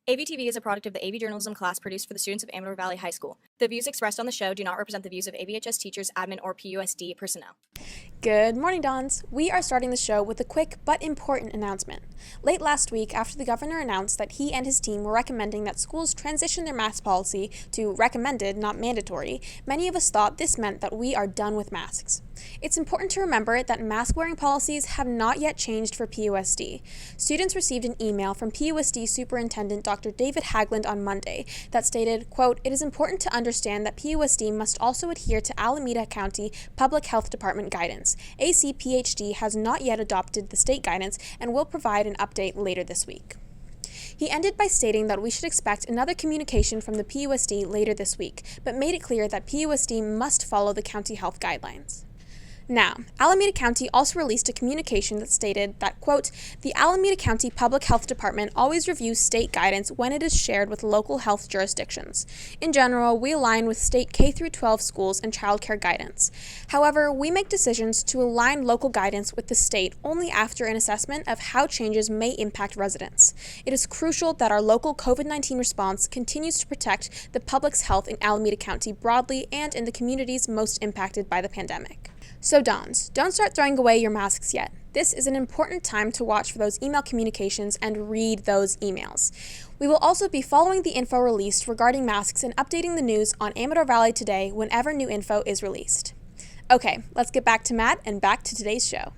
AVtv is a product of the AV journalism class produced for the students of Amador Valley High School. The views expressed on the show do not represent the views of AVHS teachers, admin, or PUSD personnel. Good morning, Dons. We are starting the show with a quick but important announcement. Late last week, after the governor announced that he and his team were recommending that schools transition their mask policy to recommended, not mandatory, many of us thought this meant that we are done with masks. It's important to remember that mask-wearing policies have not yet changed for PUSD. Students received an email from PUSD Superintendent Dr. David Haglund on Monday that stated, quote, "It is important to understand that PUSD must also adhere to Alameda County Public Health Department guidance. ACPHD has not yet adopted the state guidance and will provide an update later this week." He ended by stating that we should expect another communication from the PUSD later this week, but made it clear that PUSD must follow the county health guidelines. Now, Alameda County also released a communication that stated that, quote, "The Alameda County Public Health Department always reviews state guidance when it is shared with local health jurisdictions. In general, we align with state K-12 schools and childcare guidance. However, we make decisions to align local guidance with the state only after an assessment of how changes may impact residents. It is crucial that our local COVID-19 response continues to protect the public's health in Alameda County broadly and in the communities most impacted by the pandemic." So Dons, don't start throwing away your masks yet. This is an important time to watch for those email communications and read those emails. We will also be following the info released regarding masks and updating the news on Amador Valley Today whenever new info is released. Okay, let's get back to Matt and back to today's show.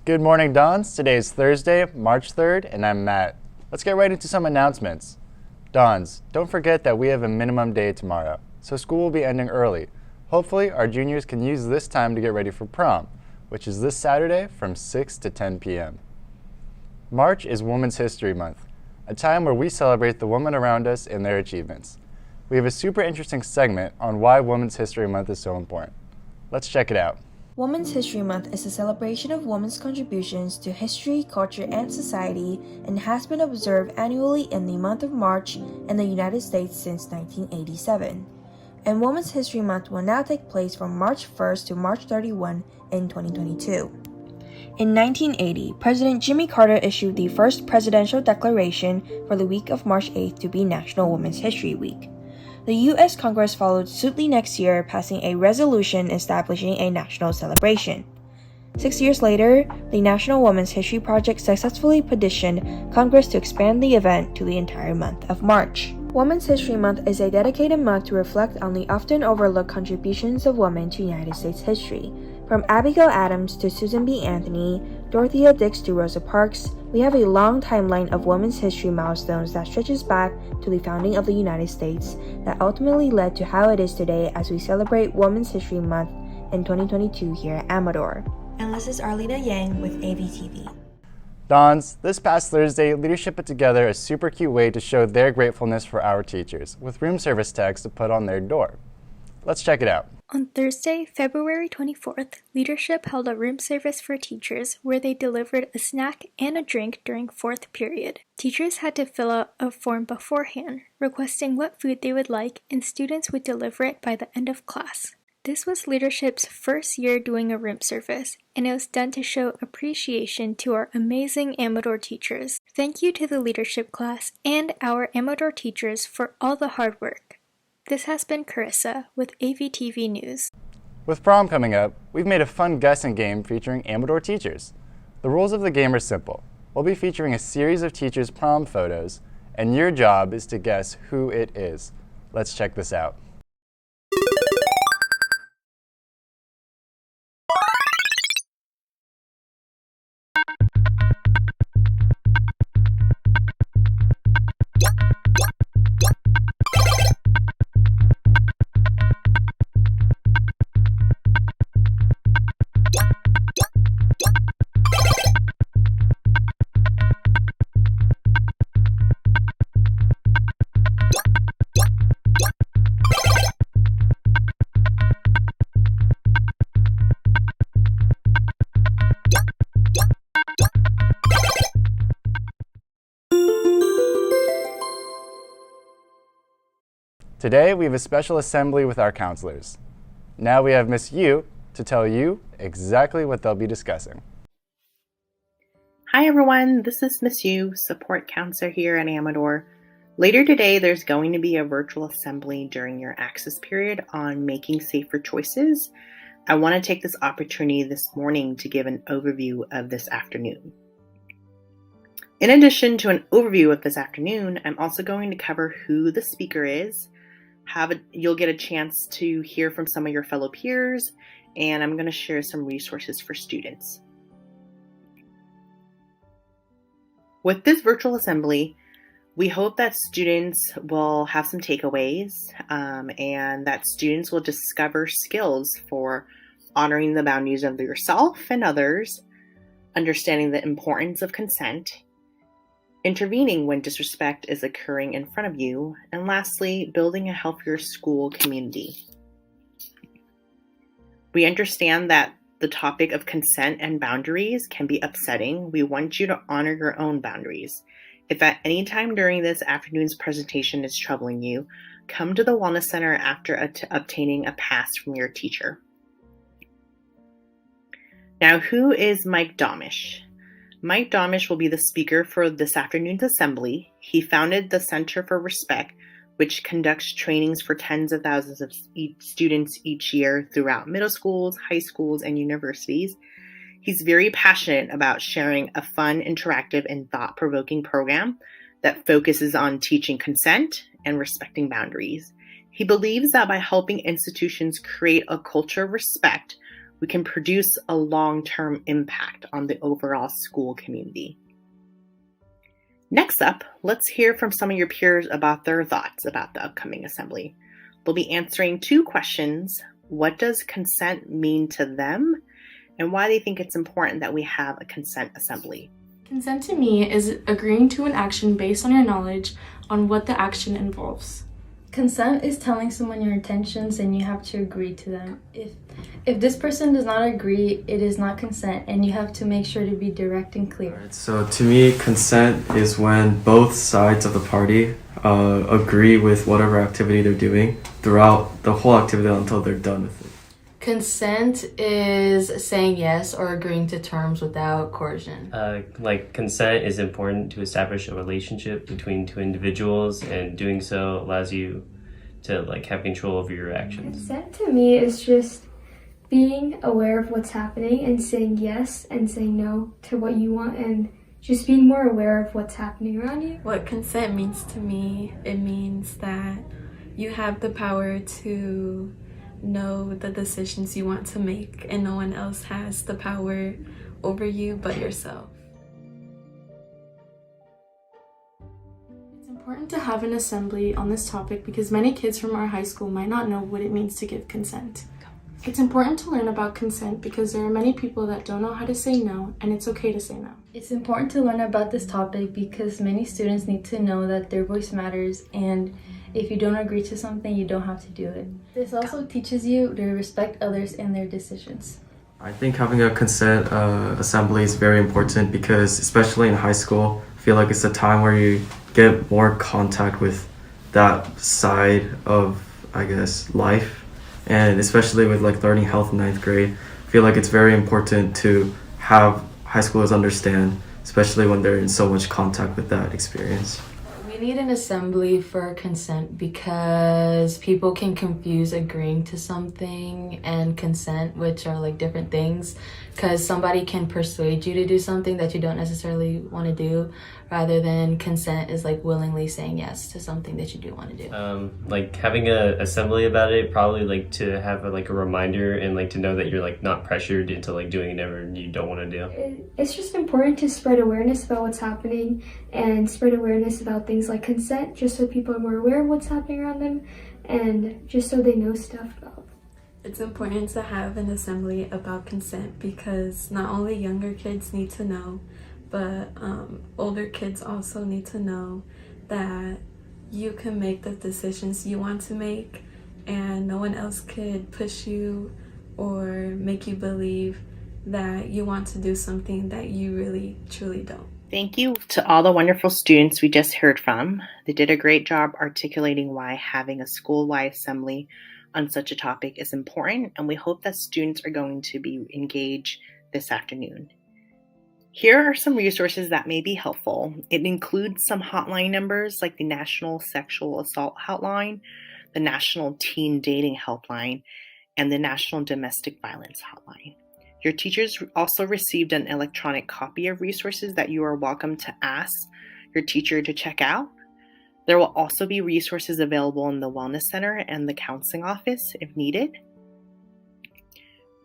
Good morning, Dons. Today is Thursday, March 3rd, and I'm Matt. Let's get right into some announcements. Dons, don't forget that we have a minimum day tomorrow, so school will be ending early. Hopefully, our juniors can use this time to get ready for prom, which is this Saturday from 6 to 10 p.m. March is Women's History Month, a time where we celebrate the women around us and their achievements. We have a super interesting segment on why Women's History Month is so important. Let's check it out. Women's History Month is a celebration of women's contributions to history, culture, and society and has been observed annually in the month of March in the United States since 1987. And Women's History Month will now take place from March 1st to March 31 in 2022. In 1980, President Jimmy Carter issued the first presidential declaration for the week of March 8th to be National Women's History Week. The U.S. Congress followed suit the next year, passing a resolution establishing a national celebration. 6 years later, the National Women's History Project successfully petitioned Congress to expand the event to the entire month of March. Women's History Month is a dedicated month to reflect on the often overlooked contributions of women to United States history. From Abigail Adams to Susan B. Anthony, Dorothea Dix to Rosa Parks, we have a long timeline of women's history milestones that stretches back to the founding of the United States that ultimately led to how it is today as we celebrate Women's History Month in 2022 here at Amador. And this is Arlita Yang with AVtv. Dons, this past Thursday, leadership put together a super cute way to show their gratefulness for our teachers, with room service tags to put on their door. Let's check it out. On Thursday, February 24th, leadership held a room service for teachers where they delivered a snack and a drink during fourth period. Teachers had to fill out a form beforehand, requesting what food they would like, and students would deliver it by the end of class. This was leadership's first year doing a room service, and it was done to show appreciation to our amazing Amador teachers. Thank you to the leadership class and our Amador teachers for all the hard work. This has been Carissa with AVtv News. With prom coming up, we've made a fun guessing game featuring Amador teachers. The rules of the game are simple. We'll be featuring a series of teachers' prom photos, and your job is to guess who it is. Let's check this out. Today, we have a special assembly with our counselors. Now we have Miss Yu to tell you exactly what they'll be discussing. Hi everyone, this is Miss Yu, support counselor here at Amador. Later today, there's going to be a virtual assembly during your access period on making safer choices. I want to take this opportunity this morning to give an overview of this afternoon. In addition to an overview of this afternoon, I'm also going to cover who the speaker is. You'll get a chance to hear from some of your fellow peers, and I'm going to share some resources for students. With this virtual assembly, we hope that students will have some takeaways and that students will discover skills for honoring the boundaries of yourself and others, understanding the importance of consent, intervening when disrespect is occurring in front of you, and lastly, building a healthier school community. We understand that the topic of consent and boundaries can be upsetting. We want you to honor your own boundaries. If at any time during this afternoon's presentation is troubling you, come to the Wellness Center after obtaining a pass from your teacher. Now, who is Mike Domish? Mike Domish will be the speaker for this afternoon's assembly. He founded the Center for Respect, which conducts trainings for tens of thousands of students each year throughout middle schools, high schools, and universities. He's very passionate about sharing a fun, interactive, and thought-provoking program that focuses on teaching consent and respecting boundaries. He believes that by helping institutions create a culture of respect, we can produce a long-term impact on the overall school community. Next up, let's hear from some of your peers about their thoughts about the upcoming assembly. They'll be answering 2 questions. What does consent mean to them? And why they think it's important that we have a consent assembly. Consent to me is agreeing to an action based on your knowledge on what the action involves. Consent is telling someone your intentions and you have to agree to them. If this person does not agree, it is not consent and you have to make sure to be direct and clear. So to me, consent is when both sides of the party agree with whatever activity they're doing throughout the whole activity until they're done with it. Consent is saying yes or agreeing to terms without coercion. Consent is important to establish a relationship between 2 individuals, and doing so allows you to have control over your actions. Consent to me is just being aware of what's happening and saying yes and saying no to what you want, and just being more aware of what's happening around you. What consent means to me, it means that you have the power to know the decisions you want to make, and no one else has the power over you but yourself. It's important to have an assembly on this topic because many kids from our high school might not know what it means to give consent. It's important to learn about consent because there are many people that don't know how to say no, and it's okay to say no. It's important to learn about this topic because many students need to know that their voice matters, and if you don't agree to something, you don't have to do it. This also teaches you to respect others and their decisions. I think having a consent assembly is very important because especially in high school, I feel like it's a time where you get more contact with that side of, life. And especially with learning health in 9th grade, I feel like it's very important to have high schoolers understand, especially when they're in so much contact with that experience. We need an assembly for consent because people can confuse agreeing to something and consent, which are different things, because somebody can persuade you to do something that you don't necessarily want to do, rather than consent is willingly saying yes to something that you do want to do. Having a assembly about it, probably to have a reminder and to know that you're not pressured into doing whatever you don't want to do. It's just important to spread awareness about what's happening and spread awareness about things like consent, just so people are more aware of what's happening around them and just so they know stuff about. It's important to have an assembly about consent because not only younger kids need to know, but older kids also need to know that you can make the decisions you want to make and no one else could push you or make you believe that you want to do something that you really truly don't. Thank you to all the wonderful students we just heard from. They did a great job articulating why having a school-wide assembly on such a topic is important, and we hope that students are going to be engaged this afternoon. Here are some resources that may be helpful. It includes some hotline numbers like the National Sexual Assault Hotline, the National Teen Dating Helpline, and the National Domestic Violence Hotline. Your teachers also received an electronic copy of resources that you are welcome to ask your teacher to check out. There will also be resources available in the Wellness Center and the Counseling Office if needed.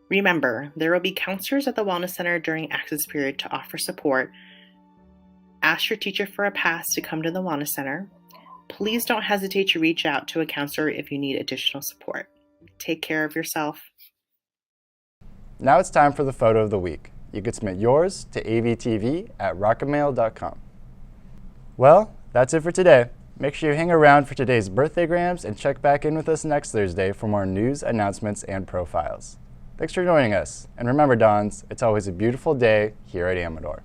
Remember, there will be counselors at the Wellness Center during access period to offer support. Ask your teacher for a pass to come to the Wellness Center. Please don't hesitate to reach out to a counselor if you need additional support. Take care of yourself. Now it's time for the photo of the week. You can submit yours to avtv@rocketmail.com. Well, that's it for today. Make sure you hang around for today's birthdaygrams and check back in with us next Thursday for more news, announcements, and profiles. Thanks for joining us. And remember, Dons, it's always a beautiful day here at Amador.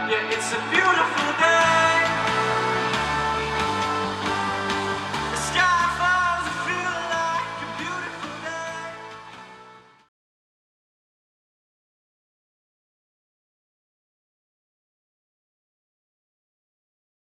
Yeah, it's a beautiful day.